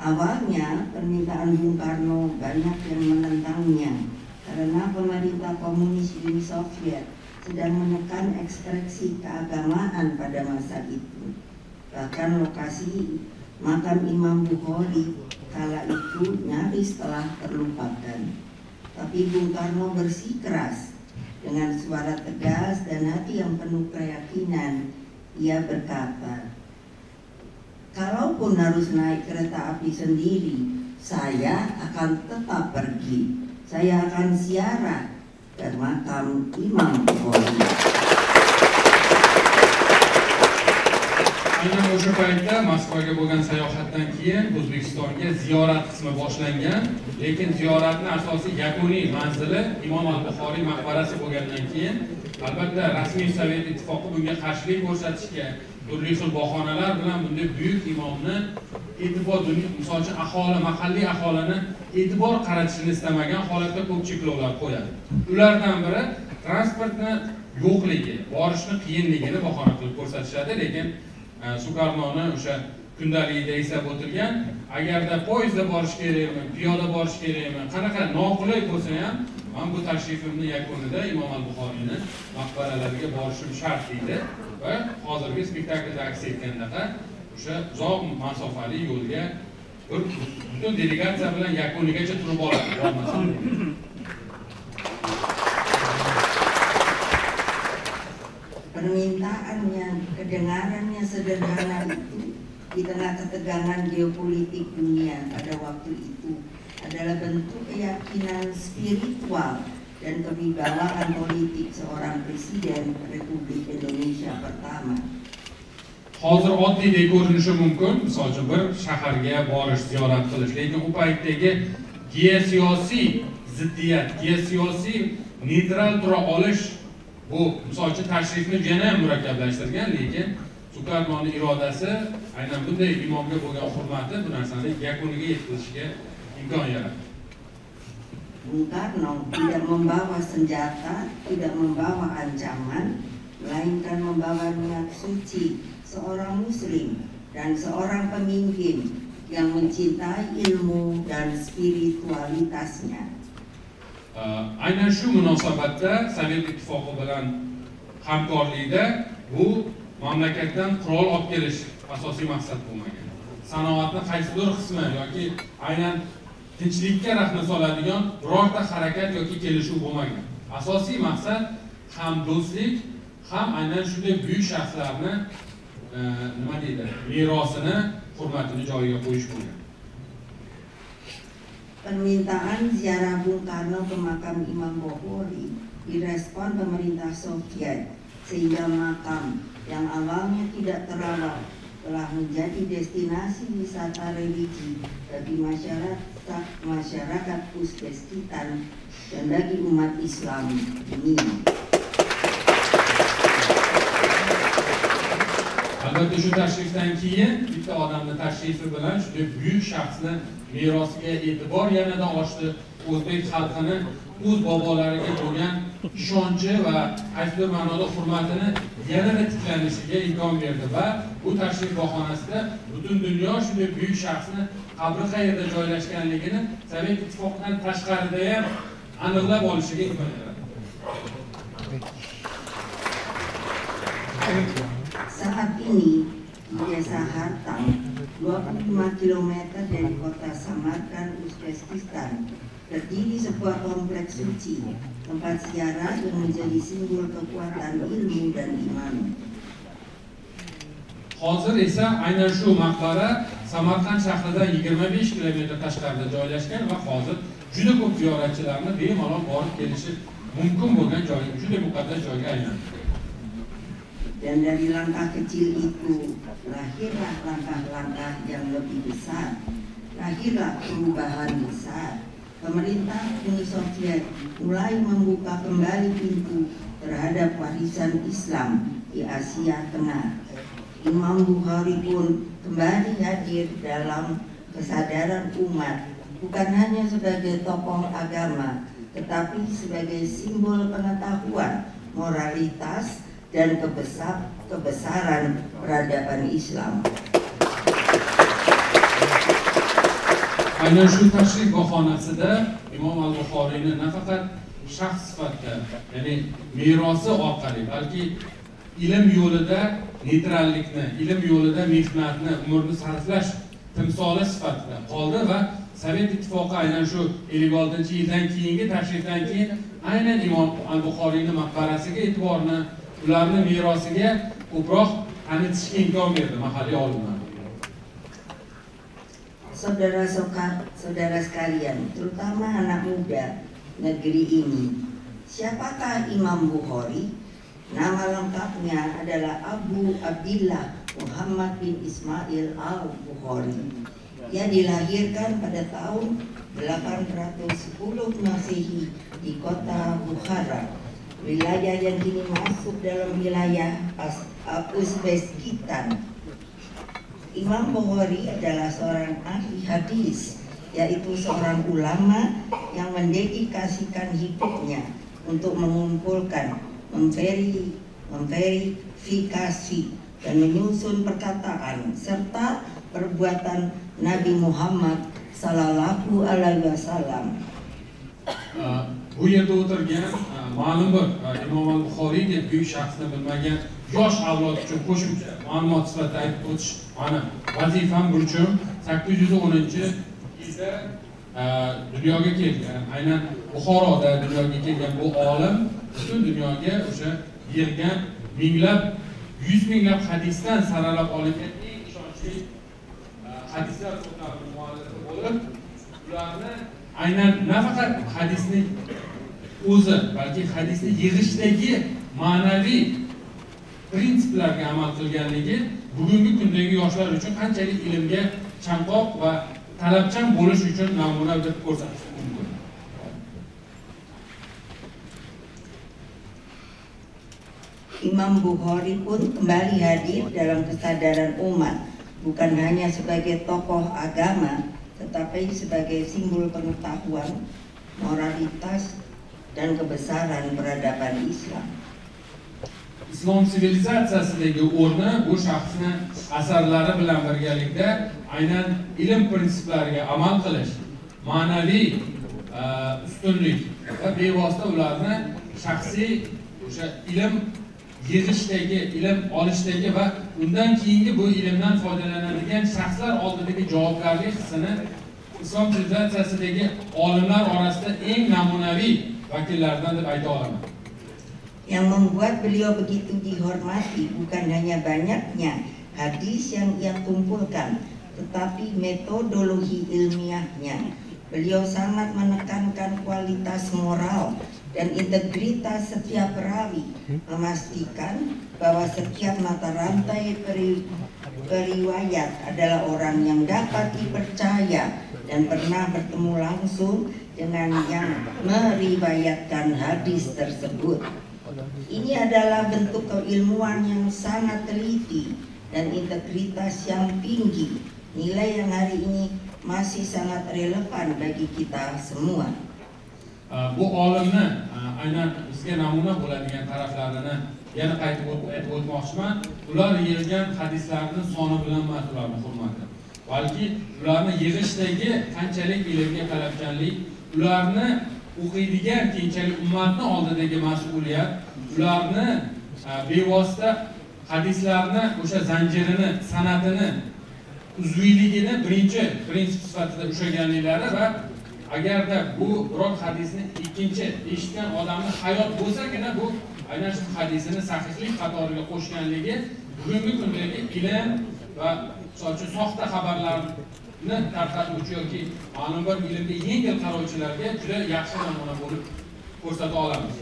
Awalnya permintaan Bung Karno banyak yang menentangnya karena pemerintah komunis Uni Soviet sedang menekan ekspresi keagamaan pada masa itu. Bahkan lokasi makam Imam Bukhari kala itu nyaris telah terlupakan. Tapi Bung Karno bersikeras dengan suara tegas dan hati yang penuh keyakinan. Ia berkata, "Kalaupun harus naik kereta api sendiri, saya akan tetap pergi. Saya akan ziarah ke makam Imam Bukhari." Aynan o'sha paytda Moskvaga bo'lgan sayohatdan keyin O'zbekistonga ziyorat qismi boshlangan, lekin ziyoratning asosiy yakuniy manzili Imom al-Buxoriy maqbarasi bo'lgandan keyin albatta rasmiy Sovet ittifoqi bunga qarshilik ko'rsatishga, turli xil bahonalar bilan bunday buyuk imomni e'tibor, misol uchun aholi, mahalliy aholini e'tibor qaratishini istamagan holatda ko'p cheklovlar qo'yadi. Ulardan biri transportni yo'qligi, borishni qiyinligini bahona qilib ko'rsatishadi, lekin Sukarnoni o'sha kundaligida eslab o'tirgan, agarda poyezdda borish kerakmi, piyoda borish kerakmi, qanaqa noqulay bo'lsa ham, men bu tashrifimning yakunida Imom al-Buxoriyni maqbaralariga borishim shart deydi va hozirgi spektaklda aks etgandaqa o'sha uzoq masofali yo'lga butun delegatsiya bilan yakunigacha turib oladi. Permintaan yang kedengarannya sederhana itu di tengah ketegangan geopolitik dunia pada waktu itu adalah bentuk keyakinan spiritual dan kewibawaan politik seorang Presiden Republik Indonesia pertama. Hozir oddiydek ko'rinishi mumkin, misol uchun bir shaharga borish, ziyorat qilish, lekin u paytdagi geosiyosiy ziddiyat, geosiyosiy neytral tura olish bu misol uchun tashrifni yana ham murakkablashtirgan, lekin Sukarnoning irodasi aynan bunday imomga bo'lgan hurmati bu narsani yakuniga yetkazishga imkon yaratdi. Bung Karno tidak membawa senjata, tidak membawa ancaman, melainkan membawa niat suci seorang muslim dan seorang pemimpin yang mencintai ilmu dan spiritualitasnya. Aynan shu munosabatda Sovet ittifoqi bilan hamkorlikda bu mamlakatdan qurol olib kelish asosiy maqsad bo'lmagan. Sanoatning qaysidir qismi yoki aynan tinchlikka rahna soladigan birorta harakat yoki kelishuv bo'lmagan. Asosiy maqsad ham do'stlik, ham aynan shunday buyuk shaxslarni nima deydi, merosini, hurmatini joyiga qo'yish bo'lgan. Permintaan ziarah Bung Karno ke makam Imam Bukhari direspon pemerintah Soviet sehingga makam yang awalnya tidak terawat telah menjadi destinasi wisata religi bagi masyarakat Uzbekistan dan bagi umat Islam dunia. Albatta shu tashrifdan keyin bitta odamni tashrifi bilan shunday buyuk shaxsni merosiga e'tibor yanada oshdi. O'zbek xalqini o'z bobolariga bo'lgan ishonchi va qaysidir ma'noda hurmatini yanada tiklanishiga imkon berdi va bu tashrif bahonasida butun dunyo shunday buyuk shaxsni qabri qayerda joylashganligini Sovet ittifoqidan tashqarida ham aniqlab olishiga imkon yaratdi. Saat ini di desa Hartang, 25 km dari kota Samarkand, Uzbekistan, berdiri sebuah kompleks suci, tempat ziarah yang menjadi simbol kekuatan ilmu dan iman. Hozir esa aynan shu maqbara Samarqand shahridan 25 km tashqarida joylashgan va hozir juda ko'p ziyoratchilarni bemalol borib kelishi mumkin bo'lgan joy, juda muqaddas joyga aylandi. Dan dari langkah kecil itu lahirlah langkah-langkah yang lebih besar, lahirlah perubahan besar. Pemerintah Uni Soviet mulai membuka kembali pintu terhadap warisan Islam di Asia Tengah. Imam Bukhari pun kembali hadir dalam kesadaran umat, bukan hanya sebagai tokoh agama, tetapi sebagai simbol pengetahuan, moralitas, dan kebesaran peradaban Islam. aynan shu tashrif bahonasida Imom al-Buxoriyni nafaqat shaxs sifatida, ya'ni merosi orqali, balki ilm yo'lida neytrallikni, ilm yo'lida mehnatni, umrni sarflash timsoli sifatida qoldi va Sovet ittifoqi aynan shu 56-yildan keyingi tashrifdan keyin aynan Imom al-Buxoriyni maqbarasiga e'tiborni, ularning merosiga ko'proq tanitishga imkon berdi mahalliy olimlar. Saudara sekalian, terutama anak muda negeri ini, siapakah Imam Bukhari? Nama lengkapnya adalah Abu Abdillah Muhammad bin Ismail al-Bukhari. Ia dilahirkan pada tahun 810 Masehi di kota Bukhara, wilayah yang kini masuk dalam wilayah Uzbekistan. Imam Bukhari adalah seorang ahli hadis, yaitu seorang ulama yang mendedikasikan hidupnya untuk mengumpulkan, memverifikasi dan menyusun perkataan serta perbuatan Nabi Muhammad sallallohu alaihi wasallam. Bu yerda o'tirgan ma'lum bir Imom al-Buxoriy deb buyuk shaxsni bilmagan yosh avlod uchun qo'shimcha ma'lumot sifatida aytib o'tish mana vazifam, burchim. 810-yilda dunyoga kelgan, aynan Buxoroda dunyoga kelgan bu olim butun dunyoga o'sha yig'gan minglab, 100 minglab hadisdan saralab olingan eng ishonchli hadislar to'plami muallifi bo'lib, ularni aynan nafaqat hadisning o'zi, balki hadisni yig'ishdagi ma'naviy prinsiplarga amal qilganligi bugungi kundagi yoshlar uchun qanchalik ilmga chanqoq va talabchan bo'lish uchun namuna deb ko'rsatish mumkin. Imam Bukhari pun kembali hadir dalam kesadaran umat, bukan hanya sebagai tokoh agama, tetapi sebagai simbol pengetahuan, moralitas, dan kebesaran peradaban Islam. Islom sivilizatsiyasidagi o'rni bu shaxsni asarlari bilan birgalikda aynan ilm prinsiplariga amal qilish, ma'naviy ustunlik va bevosita ularni shaxsiy o'sha ilm yig'ishdagi, ilm olishdagi va undan keyingi bu ilmdan foydalanadigan shaxslar oldidagi javobgarlik hissini islom sivilizatsiyasidagi olimlar orasida eng namunaviy vakillaridan deb ayta olaman. Yang membuat beliau begitu dihormati bukan hanya banyaknya hadis yang ia kumpulkan, tetapi metodologi ilmiahnya. Beliau sangat menekankan kualitas moral dan integritas setiap perawi, memastikan bahwa setiap mata rantai periwayat adalah orang yang dapat dipercaya dan pernah bertemu langsung dengan yang meriwayatkan hadis tersebut. Ini adalah bentuk keilmuan yang sangat teliti dan integritas yang tinggi, nilai yang hari ini masih sangat relevan bagi kita semua. Bu olimni aynan bizga namuna bo'ladigan taraflarini yana qaytib o'tmoqchiman. Ular yig'gan hadislarning soni bilan emas ularning hurmati, balki ularni yig'ishdagi qanchalik ilmga talabchanlik, ularni o'qiydigan keyinchalik ummatni oldidagi mas'uliyat, ularni bevosita hadislarni o'sha zanjirini, san'atini, uzviyligini birinchi prinsip sifatida ushlaganliklari va agarda bu biror hadisni ikkinchi eshitgan odamning hayot bo'lsagina bu aynan shu hadisini sahihlik qatoriga qo'shganligi bugungi kundagi ilm va soxta xabarlarni tarqatuvchi yoki ma'lum bir ilmga yengil qarovchilarga juda yaxshi namuna bo'lib ko'rsata olamiz.